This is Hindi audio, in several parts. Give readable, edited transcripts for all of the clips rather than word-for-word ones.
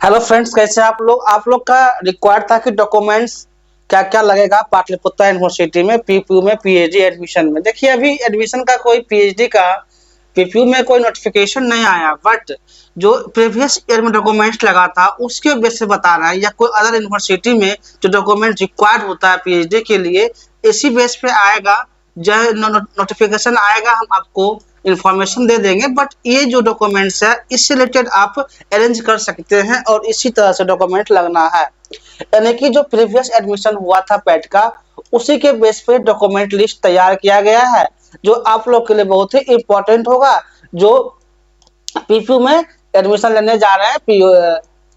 हेलो फ्रेंड्स, कैसे हैं आप लोग का रिक्वायर्ड था कि डॉक्यूमेंट्स क्या क्या लगेगा पाटलिपुत्र यूनिवर्सिटी में पीपीयू में पीएचडी एडमिशन में। देखिए, अभी एडमिशन का कोई पीएचडी का पीपीयू में कोई नोटिफिकेशन नहीं आया, बट जो प्रीवियस ईयर में डॉक्यूमेंट्स लगा था उसके बेस से बता रहा है, या कोई अदर यूनिवर्सिटी में जो डॉक्यूमेंट रिक्वायर्ड होता है पीएचडी के लिए, इसी बेस पे आएगा। जब नोटिफिकेशन आएगा हम आपको इंफॉर्मेशन दे देंगे, बट ये जो डॉक्यूमेंट्स है इससे रिलेटेड आप अरेंज कर सकते हैं और इसी तरह से डॉक्यूमेंट लगना है। यानी कि जो प्रीवियस एडमिशन हुआ था पैट का, उसी के बेस पे डॉक्यूमेंट लिस्ट तैयार किया गया है, जो आप लोग के लिए बहुत ही इम्पोर्टेंट होगा। जो पीपीयू में एडमिशन लेने जा रहे हैं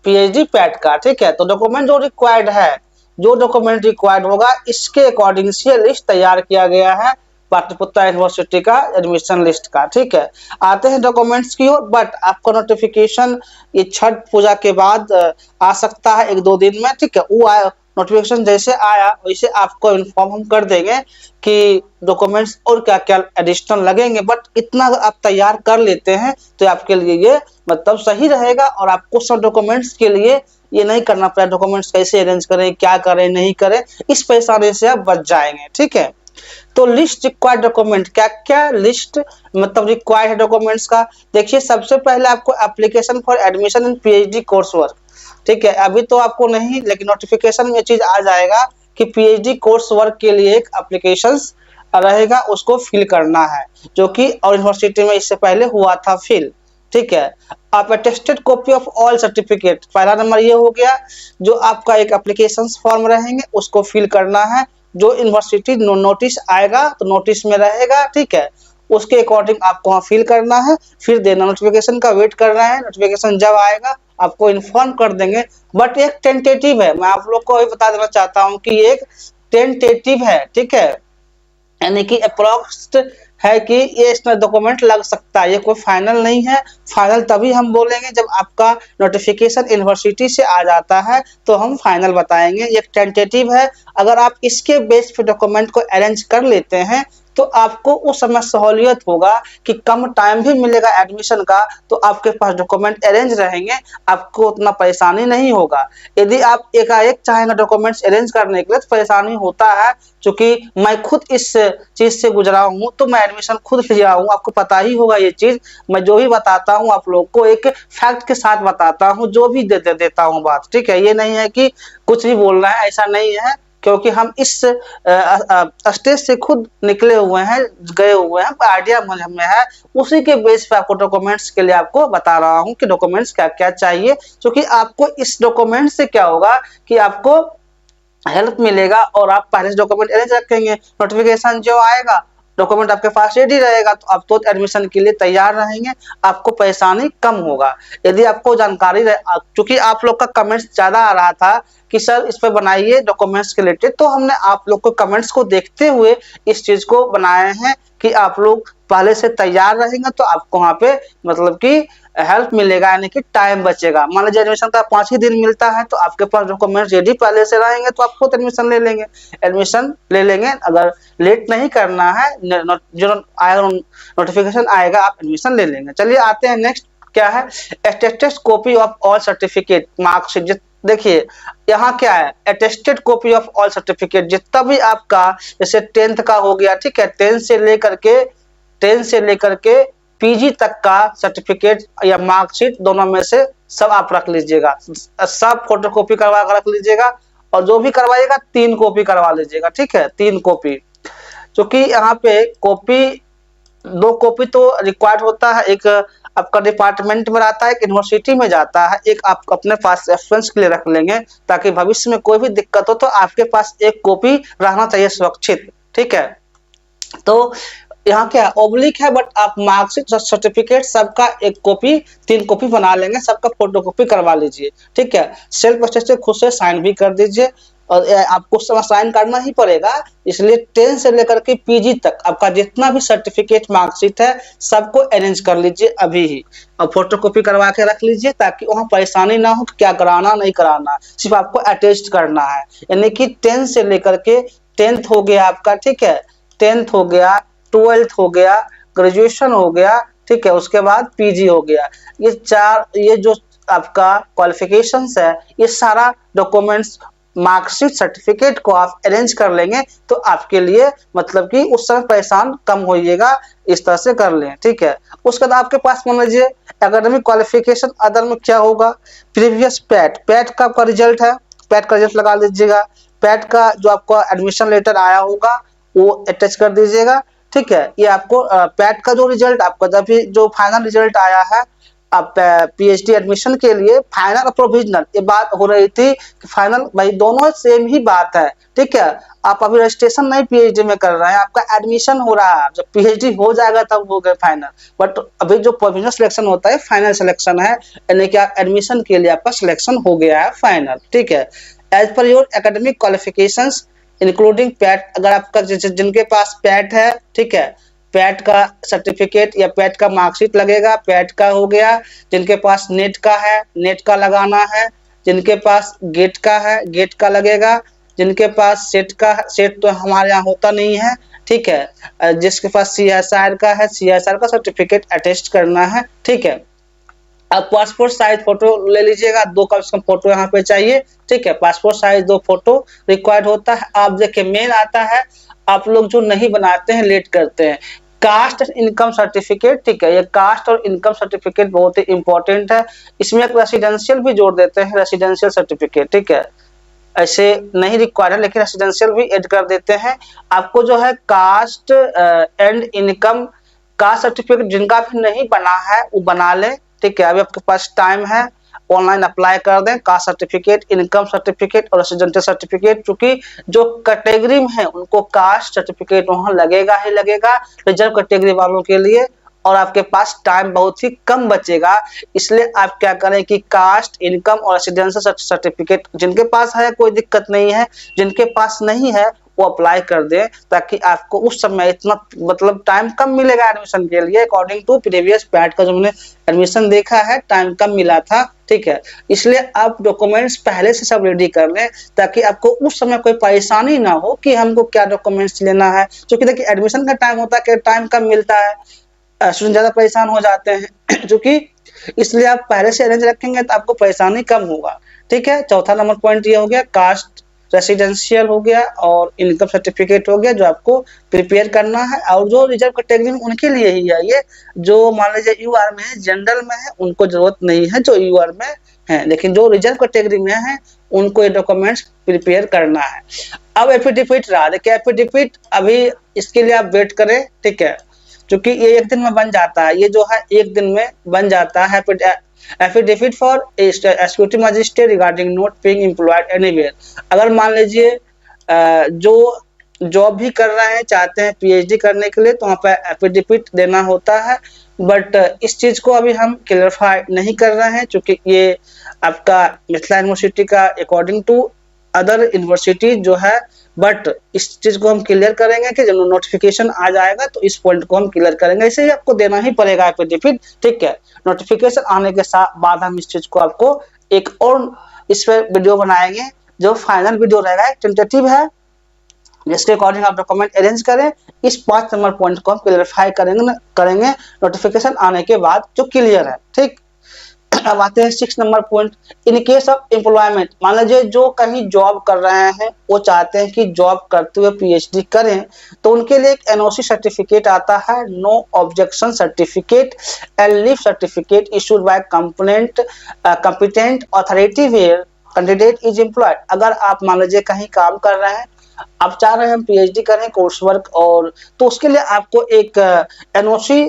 पीएचडी पैट का, ठीक है। तो डॉक्यूमेंट जो रिक्वायर्ड है, जो डॉक्यूमेंट रिक्वायर्ड होगा, इसके अकॉर्डिंग से लिस्ट तैयार किया गया है पाटलिपुत्र यूनिवर्सिटी का एडमिशन लिस्ट का, ठीक है। आते हैं डॉक्यूमेंट्स की ओर, बट आपका नोटिफिकेशन ये छठ पूजा के बाद आ सकता है, 1-2 दिन में, ठीक है। वो आया नोटिफिकेशन, जैसे आया वैसे आपको इन्फॉर्म हम कर देंगे कि डॉक्यूमेंट्स और क्या क्या एडिशनल लगेंगे। बट इतना अगर आप तैयार कर लेते हैं तो आपके लिए ये मतलब सही रहेगा, और आपको सब डॉक्यूमेंट्स के लिए ये नहीं करना पड़ेगा डॉक्यूमेंट्स कैसे अरेंज करें, क्या करें, नहीं करें, इस परेशानी से आप बच जाएंगे, ठीक है। तो लिस्ट रिक्वायर्ड डॉक्यूमेंट क्या क्या लिस्ट मतलब रिक्वायर्ड है डॉक्यूमेंट्स का। देखिए, सबसे पहले आपको application for admission in PhD course work, ठीक है। अभी तो आपको नहीं, लेकिन नोटिफिकेशन में चीज आ जाएगा कि पीएचडी कोर्स वर्क के लिए एक एप्लीकेशन रहेगा, उसको फिल करना है, जो कि और यूनिवर्सिटी में इससे पहले हुआ था फिल, ठीक है। आप attested copy of all certificate, पहला नंबर ये हो गया। जो आपका एक एप्लीकेशन फॉर्म रहेंगे उसको फिल करना है, जो यूनिवर्सिटी नोटिस आएगा तो नोटिस में रहेगा, ठीक है। उसके अकॉर्डिंग आपको वहाँ फिल करना है, फिर देना। नोटिफिकेशन का वेट कर रहे हैं, नोटिफिकेशन जब आएगा आपको इन्फॉर्म कर देंगे। बट एक टेंटेटिव है, मैं आप लोग को ये बता देना चाहता हूँ कि एक टेंटेटिव है, ठीक है। यानी कि अप्रोक्स है कि ये इसमें डॉक्यूमेंट लग सकता है, ये कोई फाइनल नहीं है। फाइनल तभी हम बोलेंगे जब आपका नोटिफिकेशन यूनिवर्सिटी से आ जाता है, तो हम फाइनल बताएंगे। ये एक टेंटेटिव है। अगर आप इसके बेस पे डॉक्यूमेंट को अरेंज कर लेते हैं तो आपको उस समय सहूलियत होगा कि कम टाइम भी मिलेगा एडमिशन का, तो आपके पास डॉक्यूमेंट अरेंज रहेंगे, आपको उतना परेशानी नहीं होगा। यदि आप एकाएक चाहेंगे डॉक्यूमेंट्स अरेंज करने के लिए तो परेशानी होता है, क्योंकि मैं खुद इस चीज से गुजरा हूँ, तो मैं एडमिशन खुद लिया हूँ, आपको पता ही होगा ये चीज। मैं जो भी बताता हूँ आप लोग को एक फैक्ट के साथ बताता हूँ, जो भी देता हूँ बात, ठीक है। ये नहीं है कि कुछ भी बोलना है, ऐसा नहीं है, क्योंकि हम इस स्टेज से खुद निकले हुए हैं, गए हुए हैं, आइडिया मुझ में है। उसी के बेस पे आपको डॉक्यूमेंट्स के लिए आपको बता रहा हूँ कि डॉक्यूमेंट्स क्या क्या चाहिए, क्योंकि आपको इस डॉक्यूमेंट से क्या होगा कि आपको हेल्प मिलेगा, और आप पहले से डॉक्यूमेंट अरेंज रखेंगे, नोटिफिकेशन जो आएगा डॉक्यूमेंट आपके पास रेडी रहेगा, तो आप तो एडमिशन के लिए तैयार रहेंगे, आपको परेशानी कम होगा। यदि आपको जानकारी रहे, क्योंकि आप लोग का कमेंट्स ज्यादा आ रहा था कि सर इस पर बनाइए डॉक्यूमेंट्स के रिलेटेड, तो हमने आप लोग को कमेंट्स को देखते हुए इस चीज को बनाए हैं कि आप लोग पहले से तैयार रहेंगे, तो आपको वहाँ पे मतलब कि हेल्प मिलेगा, यानी कि टाइम बचेगा। मान लीजिए एडमिशन का 5 ही दिन मिलता है, तो आपके पास डॉक्यूमेंट रेडी पहले से रहेंगे, तो आप खुद एडमिशन ले लेंगे। अगर लेट नहीं करना है, जो आएगा नोटिफिकेशन आएगा आप एडमिशन ले लेंगे। चलिए आते हैं नेक्स्ट, क्या है attested copy of all certificate marksheet. देखिए यहाँ क्या है, attested copy of all certificate, जितना भी आपका जैसे 10th का हो गया, ठीक है, 10 से लेकर के पीजी तक का सर्टिफिकेट या मार्कशीट, दोनों में से सब आप रख लीजिएगा, सब फोटोकॉपी करवा कर रख लीजिएगा, और जो भी करवाइएगा 3 कॉपी करवा लीजिएगा, ठीक है, 3 कॉपी। क्योंकि यहाँ पे कॉपी 2 कॉपी तो रिक्वायर्ड होता है, एक आपका डिपार्टमेंट में रहता है, एक यूनिवर्सिटी में जाता है, एक आप अपने पास रेफरेंस के लिए रख लेंगे, ताकि भविष्य में कोई भी दिक्कत हो तो आपके पास एक कॉपी रहना चाहिए सुरक्षित, ठीक है। तो यहाँ क्या ओब्लिक है, बट आप मार्कशीट सर्टिफिकेट सबका एक कॉपी 3 कॉपी बना लेंगे, सबका फोटो कॉपी करवा लीजिए, ठीक है। सेल्फ अटेस्टेड खुद से साइन भी कर दीजिए, और आपको समय साइन करना ही पड़ेगा, इसलिए 10 से लेकर के पीजी तक आपका जितना भी सर्टिफिकेट मार्कशीट है सबको अरेंज कर लीजिए अभी ही, और फोटो कॉपी करवा के रख लीजिए, ताकि वहाँ परेशानी ना हो कि क्या कराना नहीं कराना, सिर्फ आपको अटेस्ट करना है। यानी कि 10 से लेकर के 10th हो गया आपका, ठीक है, 10th हो गया, 12th हो गया, ग्रेजुएशन हो गया, ठीक है, उसके बाद पीजी हो गया। ये आपका क्वालिफिकेशंस है, ये सारा डॉक्यूमेंट्स मार्कशीट सर्टिफिकेट को आप अरेंज कर लेंगे तो आपके लिए मतलब कि उस समय परेशान कम होइएगा, इस तरह से कर लें, ठीक है। उसके बाद आपके पास मान लीजिए एकेडमिक क्वालिफिकेशन अदर में क्या होगा, प्रीवियस पैट, पैट का आपका रिजल्ट है, पैट का रिजल्ट लगा लीजिएगा, पैट का जो आपका एडमिशन लेटर आया होगा वो अटैच कर दीजिएगा, ठीक है। ये आपको पैट का जो रिजल्ट आपका जब भी जो फाइनल रिजल्ट आया है आप पीएचडी एडमिशन के लिए फाइनल और प्रोविजनल, ये बात हो रही थी कि फाइनल भाई दोनों सेम ही बात है, ठीक है। आप अभी रजिस्ट्रेशन नहीं पीएचडी में कर रहे हैं, आपका एडमिशन हो रहा है, जब पीएचडी हो जाएगा तब हो गए फाइनल, बट अभी जो प्रोविजनल सिलेक्शन होता है फाइनल सिलेक्शन है, यानी कि एडमिशन के लिए आपका सिलेक्शन हो गया है फाइनल, ठीक है। As per your academic qualifications including PAT, अगर आपका जिनके पास पैट है, ठीक है, पैट का सर्टिफिकेट या पैट का मार्कशीट लगेगा, पैट का हो गया, जिनके पास नेट का है नेट का लगाना है, जिनके पास गेट का है गेट का लगेगा, जिनके पास सेट का, सेट तो हमारे यहाँ होता नहीं है, ठीक है, जिसके पास सीएसआर का है सीएसआर का सर्टिफिकेट अटेस्ट करना है, ठीक है। आप पासपोर्ट साइज फोटो ले लीजिएगा, 2 कम से कम फोटो यहाँ पे चाहिए, ठीक है, पासपोर्ट साइज 2 फोटो रिक्वायर्ड होता है। आप देखिए मेन आता है, आप लोग जो नहीं बनाते हैं लेट करते हैं, कास्ट एंड इनकम सर्टिफिकेट, ठीक है, ये कास्ट और इनकम सर्टिफिकेट बहुत ही इंपॉर्टेंट है, इसमें एक रेसिडेंशियल भी जोड़ देते हैं, रेसिडेंशियल सर्टिफिकेट, ठीक है, ऐसे नहीं रिक्वायर्ड है लेकिन रेसिडेंशियल भी ऐड कर देते हैं। आपको जो है कास्ट एंड इनकम का सर्टिफिकेट जिनका भी नहीं बना है वो बना ले, ठीक है, अभी आपके पास टाइम है, ऑनलाइन अप्लाई कर दें, कास्ट सर्टिफिकेट, इनकम सर्टिफिकेट और रेसिडेंशियल सर्टिफिकेट, क्योंकि जो कैटेगरी में है उनको कास्ट सर्टिफिकेट वहां लगेगा ही लगेगा रिजर्व कैटेगरी वालों के लिए, और आपके पास टाइम बहुत ही कम बचेगा, इसलिए आप क्या करें कि कास्ट इनकम और रेसिडेंशियल सर्टिफिकेट जिनके पास है कोई दिक्कत नहीं है, जिनके पास नहीं है वो अप्लाई कर दे, ताकि आपको उस समय इतना मतलब टाइम कम मिलेगा एडमिशन के लिए, अकॉर्डिंग टू प्रीवियस पैट का जो हमने एडमिशन देखा है टाइम कम मिला था, ठीक है। इसलिए आप डॉक्यूमेंट्स पहले से सब रेडी कर लें ताकि आपको उस समय कोई परेशानी ना हो कि हमको क्या डॉक्यूमेंट्स लेना है, क्योंकि देखिए एडमिशन का टाइम होता है कि टाइम कम मिलता है, स्टूडेंट ज्यादा परेशान हो जाते हैं क्योंकि इसलिए आप पहले से अरेंज रखेंगे तो आपको परेशानी कम होगा, ठीक है। चौथा नंबर पॉइंट ये हो गया, कास्ट रेसिडेंशियल हो गया और इनकम सर्टिफिकेट हो गया जो आपको प्रिपेयर करना है, और जो रिजर्व कैटेगरी में उनके लिए ही है ये, जो मान लीजिए यूआर में है जनरल में है उनको जरूरत नहीं है जो यूआर में है, लेकिन जो रिजर्व कैटेगरी में है उनको ये डॉक्यूमेंट्स प्रिपेयर करना है। अब एफिडेविट रहा, देखिए एफिडेविट अभी इसके लिए आप वेट करें, ठीक है, क्योंकि ये 1 दिन में बन जाता है, ये जो है 1 दिन में बन जाता है। Affidavit for executive magistrate regarding not being employed anywhere, अगर मान लीजिए जो जॉब भी कर रहे हैं चाहते हैं पीएचडी करने के लिए तो वहाँ पे एफिडेविट देना होता है, बट इस चीज को अभी हम क्लियरफाई नहीं कर रहे हैं क्योंकि ये आपका मिथिला यूनिवर्सिटी का अकॉर्डिंग टू अदर यूनिवर्सिटी जो है, बट इस चीज को हम क्लियर करेंगे कि जब नोटिफिकेशन आ जाएगा तो इस पॉइंट को हम क्लियर करेंगे, इसे आपको देना ही पड़ेगा एफिडेविट, ठीक है। नोटिफिकेशन आने के साथ बाद हम इस चीज को आपको एक और इस पर वीडियो बनाएंगे, जो फाइनल वीडियो रहेगा, टेंटेटिव है, जिसके अकॉर्डिंग आप डॉक्यूमेंट अरेंज करें, इस 5 नंबर पॉइंट को हम क्लियरफाई करेंगे नोटिफिकेशन आने के बाद जो क्लियर है, ठीक। अब आते हैं 6 number point, in case of employment, मान लीजिए जो कहीं जॉब कर रहे हैं वो चाहते हैं कि जॉब करते हुए पीएचडी करें, तो उनके लिए एक एनओसी सर्टिफिकेट आता है, no objection certificate and leave certificate issued by competent authority where candidate is employed. अगर आप मान लीजिए कहीं काम कर रहे हैं, आप चाह रहे हैं हम पीएचडी करें कोर्स वर्क, और तो उसके लिए आपको एक एनओसी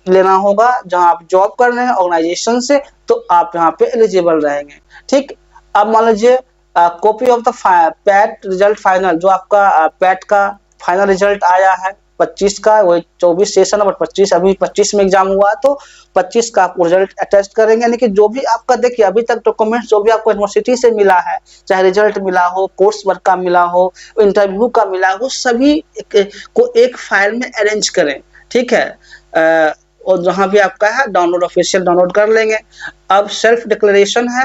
लेना होगा जहां आप जॉब कर रहे हैं ऑर्गेनाइजेशन से, तो आप यहाँ पे एलिजिबल रहेंगे, ठीक। अब मान लीजिए copy of the PAT result final, जो आपका पैट का फाइनल रिजल्ट आया है 25 का, वही 24 सेशन नंबर 25, अभी 25 में एग्जाम हुआ तो 25 का आपको रिजल्ट अटेस्ट करेंगे, यानी कि जो भी आपका देखिए अभी तक डॉक्यूमेंट्स जो भी आपको यूनिवर्सिटी से मिला है, चाहे रिजल्ट मिला हो, कोर्स वर्क का मिला हो, इंटरव्यू का मिला हो, सभी को एक फाइल में अरेंज करें, ठीक है। और जहां भी आपका है डाउनलोड ऑफिशियल डाउनलोड कर लेंगे। अब सेल्फ डिक्लेरेशन है,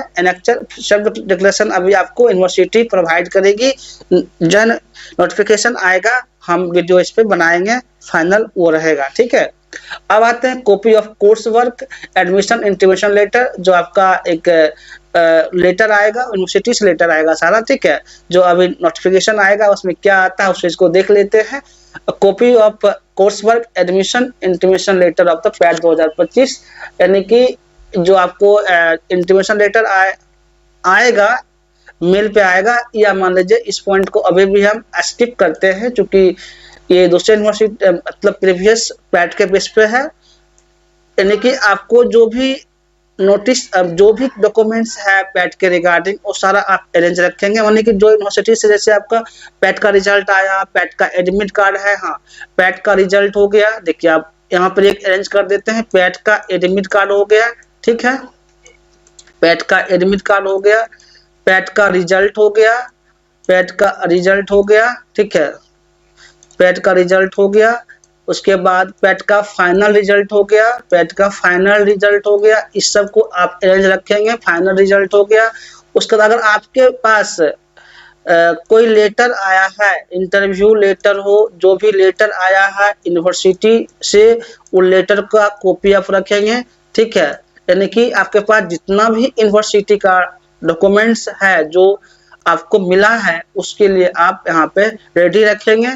सेल्फ डिक्लेरेशन अभी आपको यूनिवर्सिटी प्रोवाइड करेगी। जन नोटिफिकेशन आएगा, हम वीडियो इस पे बनाएंगे, फाइनल वो रहेगा, ठीक है। अब आते हैं copy of course work, admission intimation letter, जो आपका एक लेटर आएगा यूनिवर्सिटी से, लेटर आएगा सारा, ठीक है। जो अभी नोटिफिकेशन आएगा उसमें क्या आता है उस चीज को देख लेते हैं। Copy of course work admission intimation letter of the PAT 2025, यानी कि जो आपको इंटीमेशन लेटर आएगा, मेल पे आएगा, या मान लीजिए इस पॉइंट को अभी भी हम स्किप करते हैं क्योंकि ये दूसरे यूनिवर्सिटी मतलब प्रीवियस पैट के बेस पे है। यानी कि आपको जो भी नोटिस, जो भी डॉक्यूमेंट्स है पैट के रिगार्डिंग वो सारा आप अरेंज रखेंगे। यानी कि जो यूनिवर्सिटी से जैसे आपका पैट का रिजल्ट आया, पैट का एडमिट कार्ड है, हाँ पैट का रिजल्ट हो गया, देखिए आप यहाँ पर एक अरेंज कर देते हैं, पैट का एडमिट कार्ड हो गया, ठीक है, पैट का एडमिट कार्ड हो गया, पैट का रिजल्ट हो गया, पैट का रिजल्ट हो गया, ठीक है, पैट का रिजल्ट हो गया, उसके बाद पैट का फाइनल रिजल्ट हो गया, पैट का फाइनल रिजल्ट हो गया, इस सब को आप अरेंज रखेंगे, फाइनल रिजल्ट हो गया। उसके बाद अगर आपके पास कोई लेटर आया है, इंटरव्यू लेटर हो, जो भी लेटर आया है यूनिवर्सिटी से, वो लेटर का कॉपी आप रखेंगे, ठीक है। यानी कि आपके पास जितना भी यूनिवर्सिटी का डॉक्यूमेंट्स है जो आपको मिला है उसके लिए आप यहाँ पे रेडी रखेंगे।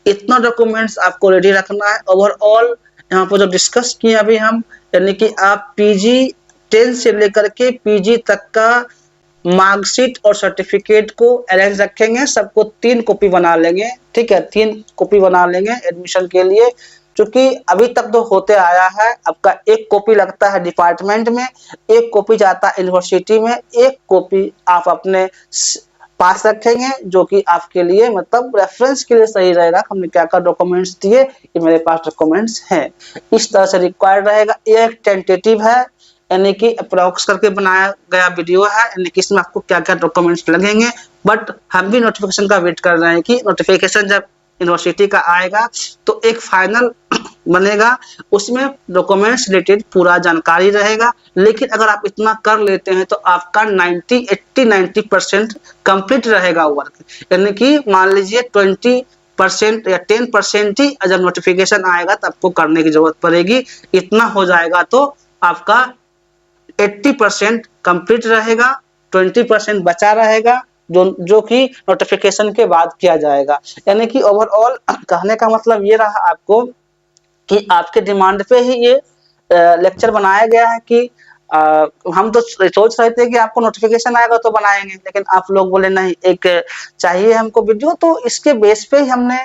इतना डॉक्यूमेंट्स आपको रेडी रखना है। ओवरऑल यहाँ पर जो डिस्कस किए अभी हम, यानी कि आप पीजी 10 से लेकर के पीजी तक का मार्कशीट और सर्टिफिकेट को अरेंज रखेंगे, सबको 3 कॉपी बना लेंगे, ठीक है, 3 कॉपी बना लेंगे एडमिशन के लिए। क्योंकि अभी तक तो होते आया है, आपका 1 कॉपी लगता है डिपार्टमेंट में, 1 कॉपी जाता है यूनिवर्सिटी में, 1 कॉपी आप अपने पास रखेंगे, जो कि आपके लिए मतलब रेफरेंस के लिए सही रहेगा, हमने क्या क्या डॉक्यूमेंट्स दिए, ये मेरे पास डॉक्यूमेंट्स हैं, इस तरह से रिक्वायर्ड रहेगा। ये एक टेंटेटिव है, यानी कि अप्रोक्स करके बनाया गया वीडियो है, यानी कि इसमें आपको क्या क्या डॉक्यूमेंट्स लगेंगे। बट हम भी नोटिफिकेशन का वेट कर रहे हैं कि नोटिफिकेशन जब यूनिवर्सिटी का आएगा तो एक फाइनल बनेगा, उसमें डॉक्यूमेंट्स रिलेटेड पूरा जानकारी रहेगा। लेकिन अगर आप इतना कर लेते हैं तो आपका 80-90% कंप्लीट रहेगा वर्क। यानी कि मान लीजिए 20% या 10% ही जब नोटिफिकेशन आएगा तब आपको करने की जरूरत पड़ेगी, इतना हो जाएगा तो आपका 80% कंप्लीट रहेगा, 20% बचा रहेगा जो कि नोटिफिकेशन के बाद किया जाएगा। यानी कि ओवरऑल कहने का मतलब ये रहा आपको कि आपके डिमांड पे ही ये लेक्चर बनाया गया है कि हम तो सोच रहे थे कि आपको नोटिफिकेशन आएगा तो बनाएंगे, लेकिन आप लोग बोले नहीं एक चाहिए हमको वीडियो, तो इसके बेस पे ही हमने,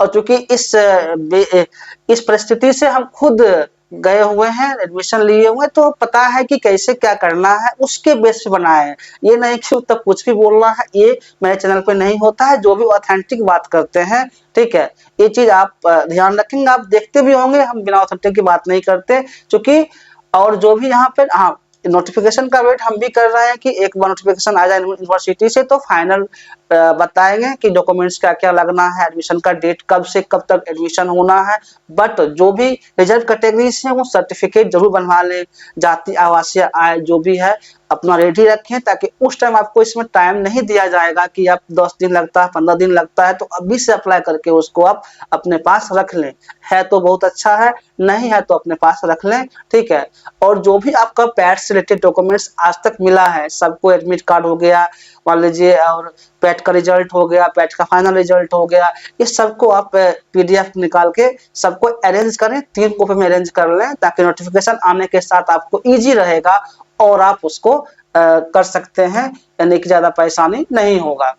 और चूंकि इस परिस्थिति से हम खुद गए हुए हैं, एडमिशन लिए हुए, तो पता है कि कैसे क्या करना है, उसके बेस पे बनाए हैं। ये नहीं कि तब कुछ भी बोलना है, ये मेरे चैनल पे नहीं होता है, जो भी ऑथेंटिक बात करते हैं, ठीक है, ये चीज आप ध्यान रखेंगे। आप देखते भी होंगे हम बिना ऑथेंटिक की बात नहीं करते, क्योंकि और जो भी यहाँ पे, हाँ नोटिफिकेशन का वेट हम भी कर रहे हैं कि एक बार नोटिफिकेशन आ जाए यूनिवर्सिटी से तो फाइनल बताएंगे कि डॉक्यूमेंट्स क्या क्या लगना है, एडमिशन का डेट कब से कब तक एडमिशन होना है। बट जो भी रिजर्व कैटेगरी से वो सर्टिफिकेट जरूर बनवा लें, जाति आवासीय आय जो भी है अपना रेडी रखें, ताकि उस टाइम आपको इसमें टाइम नहीं दिया जाएगा कि आप 10 दिन लगता है 15 दिन लगता है, तो अभी से अप्लाई करके उसको आप अपने पास रख लें। है तो बहुत अच्छा है, नहीं है तो अपने पास रख लें, ठीक है। और जो भी आपका पैट से रिलेटेड डॉक्यूमेंट्स आज तक मिला है, सबको एडमिट कार्ड हो गया मान लीजिए, और पैट का रिजल्ट हो गया, पैट का फाइनल रिजल्ट हो गया, इस सबको आप पीडीएफ निकाल के सबको अरेंज करें, 3 कॉपी में अरेंज कर लें, ताकि नोटिफिकेशन आने के साथ आपको इजी रहेगा और आप उसको कर सकते हैं, यानी कि ज्यादा परेशानी नहीं होगा।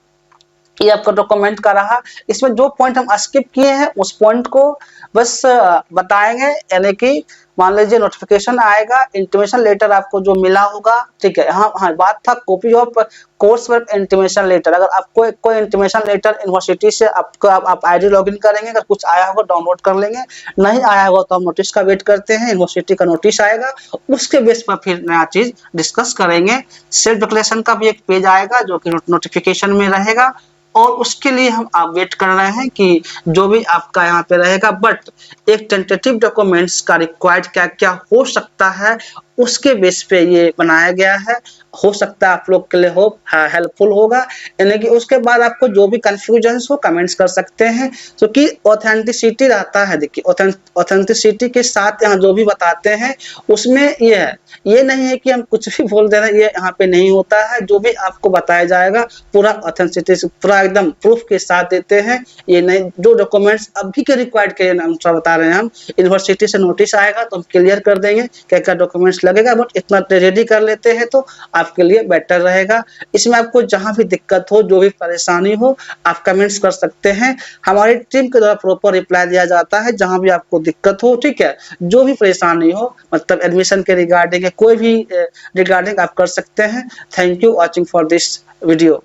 ये आपका डॉक्यूमेंट का रहा। इसमें जो पॉइंट हम स्किप किए हैं उस पॉइंट को बस बताएंगे, यानी कि मान लीजिए नोटिफिकेशन आएगा, इंटीमेशन लेटर आपको जो मिला होगा, ठीक है। हाँ बात था copy of course work intimation letter. अगर आपको कोई इंटीमेशन लेटर यूनिवर्सिटी से आपको आप आईडी लॉगिन करेंगे, अगर कुछ आया होगा डाउनलोड कर लेंगे, नहीं आया होगा तो हम नोटिस का वेट करते हैं, यूनिवर्सिटी का नोटिस आएगा उसके बेस पर फिर नया चीज डिस्कस करेंगे। सेल्फ डिक्लेरेशन का भी एक पेज आएगा जो कि नोटिफिकेशन में रहेगा, और उसके लिए हम आप वेट कर रहे हैं कि जो भी आपका यहाँ पे रहेगा, बट एक टेंटेटिव डॉक्यूमेंट्स का रिक्वायर्ड क्या क्या हो सकता है उसके बेस पे ये बनाया गया है। हो सकता है आप लोग के लिए हो हेल्पफुल होगा, यानी कि उसके बाद आपको जो भी कंफ्यूजन हो कमेंट्स कर सकते हैं। तो कि ऑथेंटिसिटी रहता है, देखिए ऑथेंटिसिटी के साथ यहाँ जो भी बताते हैं उसमें ये है, ये नहीं है कि हम कुछ भी बोल दे रहे हैं, ये यहाँ पे नहीं होता है। जो भी आपको बताया जाएगा पूरा ऑथेंटिसिटी से पूरा एकदम प्रूफ के साथ देते हैं। ये नहीं जो डॉक्यूमेंट्स अभी के रिक्वायर्ड के अनुसार बता रहे हैं हम, यूनिवर्सिटी से नोटिस आएगा तो हम क्लियर कर देंगे क्या क्या डॉक्यूमेंट्स लगेगा, बट इतना रेडी कर लेते हैं तो आपके लिए बेटर रहेगा। इसमें आपको जहां भी दिक्कत हो, जो भी परेशानी हो, आप कमेंट्स कर सकते हैं। हमारी टीम के द्वारा प्रॉपर रिप्लाई दिया जाता है जहां भी आपको दिक्कत हो, ठीक है। जो भी परेशानी हो, मतलब एडमिशन के रिगार्डिंग कोई भी रिगार्डिंग आप कर सकते हैं। Thank you watching for this video.